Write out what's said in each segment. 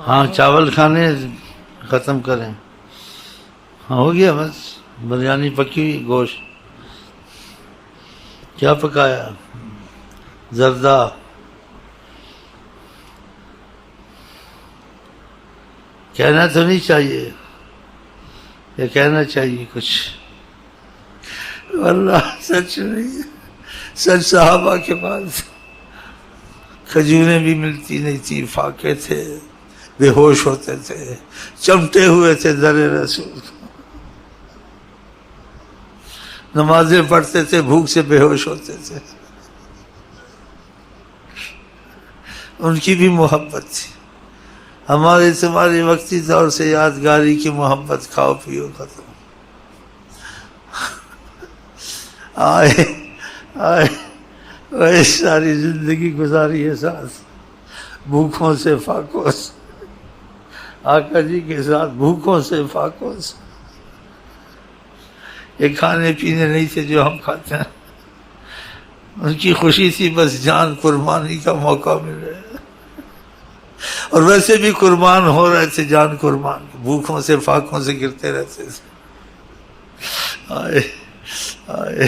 ہاں چاول کھانے ختم کریں. ہاں ہو گیا بس. بریانی پکی ہوئی, گوشت کیا پکایا؟ زردہ. کہنا تو نہیں چاہیے یا کہنا چاہیے کچھ؟ واللہ سچ نہیں. سچ صحابہ کے پاس کھجوریں بھی ملتی نہیں تھی, فاقے تھے, بے ہوش ہوتے تھے, چمٹے ہوئے تھے در رسول. نمازیں پڑھتے تھے, بھوک سے بے ہوش ہوتے تھے. ان کی بھی محبت تھی. ہمارے تمہاری وقتی طور سے یادگاری کی محبت کھاؤ پیو ختم. آئے آئے ساری زندگی گزاری ہے ساتھ, بھوکوں سے فاقوں سے, آقا جی کے ساتھ بھوکوں سے فاقوں سے. یہ کھانے پینے نہیں تھے جو ہم کھاتے ہیں. ان کی خوشی تھی بس جان قربانی کا موقع مل رہا ہے, اور ویسے بھی قربان ہو رہے تھے, جان قربان, بھوکوں سے فاقوں سے گرتے رہتے تھے. آئے آئے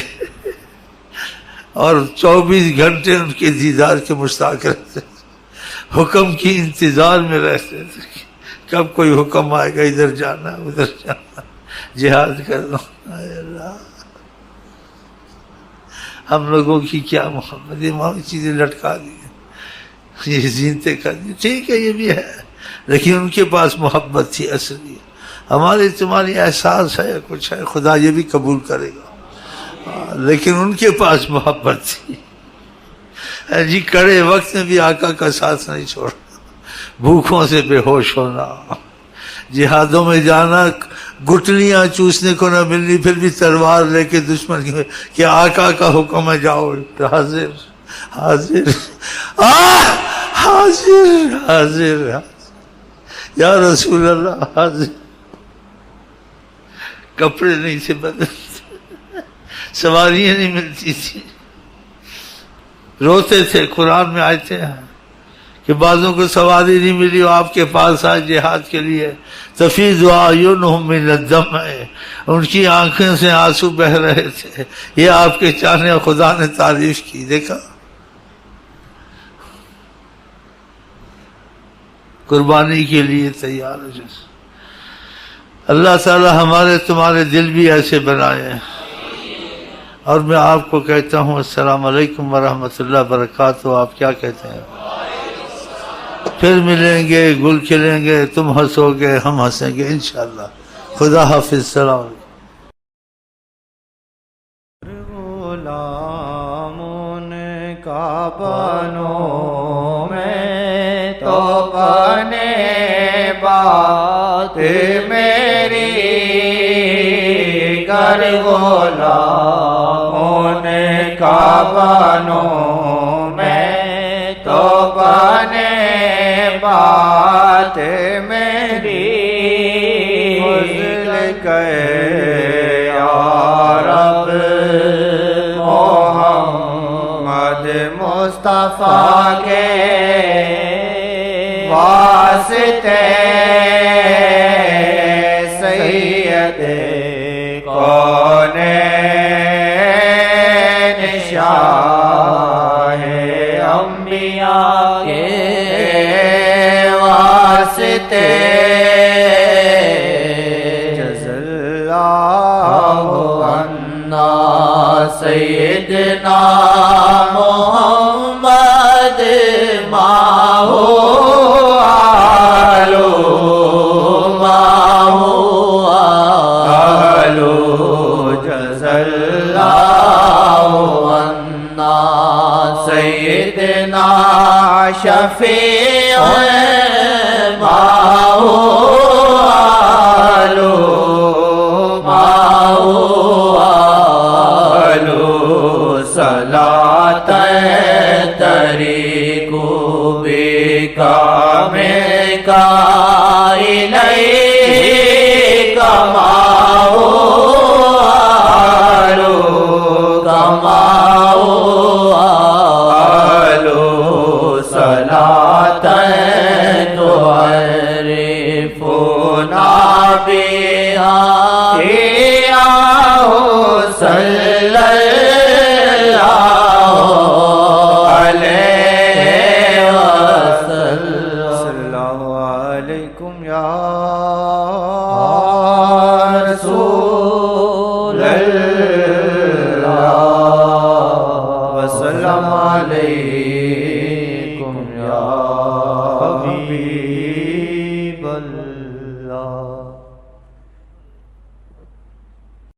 اور 24 گھنٹے ان کے دیدار کے مشتاق رہتے تھے, حکم کی انتظار میں رہتے تھے. کب کوئی حکم آئے گا, ادھر جانا ادھر جانا, جہاد کر دو. اللہ ہم لوگوں کی کیا محبت, یہ چیزیں لٹکا دی, یہ زینتیں کر دی. ٹھیک ہے یہ بھی ہے, لیکن ان کے پاس محبت تھی اصلی. ہمارے تمہاری احساس ہے, کچھ ہے, خدا یہ بھی قبول کرے گا, لیکن ان کے پاس محبت تھی. جی کڑے وقت میں بھی آقا کا ساتھ نہیں چھوڑا, بھوکوں سے بے ہوش ہونا, جہادوں میں جانا, گٹلیاں چوسنے کو نہ ملنی, پھر بھی تلوار لے کے دشمن کی, کہ آقا کا حکم ہے جاؤ, حاضر حاضر حاضر حاضر یا رسول اللہ حاضر. کپڑے نہیں تھے بدلتے, سواریاں نہیں ملتی تھی, روتے تھے. قرآن میں آیتیں ہیں کہ بعضوں کو سواری نہیں ملی, وہ آپ کے پاس آئے جہاد کے لیے. تفیض اعینہم من الدمع, ان کی آنکھیں سے آنسو بہ رہے تھے. یہ آپ کے چاہنے خدا نے تعریف کی. دیکھا قربانی کے لیے تیار ہے. اللہ تعالی ہمارے تمہارے دل بھی ایسے بنائے. اور میں آپ کو کہتا ہوں السلام علیکم ورحمۃ اللہ وبرکاتہ. آپ کیا کہتے ہیں؟ پھر ملیں گے, گل کھلیں گے, تم ہنسو گے, ہم ہنسیں گے انشاءاللہ. خدا حافظ. السلام علیکم. غلامون کا بنو میں تو بنے بات میری, گر غلامون کا بنو میں تو بنے بات میری. فضل کے یا رب محمد مصطفیٰ کے واسطے, سید کونین شاہ انبیاء کے واسطے. جزا اللہ عنا سیدنا محمد ماہو آلو ماہو آلو. جزا اللہ عنا سیدنا شفیع ماہو آلو ماہو آلو. صلاۃ طریق بکا میں کا الیک ماہو آلو ماہو آلو. صلاۃ تو صلی اللہ علیہ وسلم السلام علیکم یا رسول اللہ وسلام علیکم یا حبیب اللہ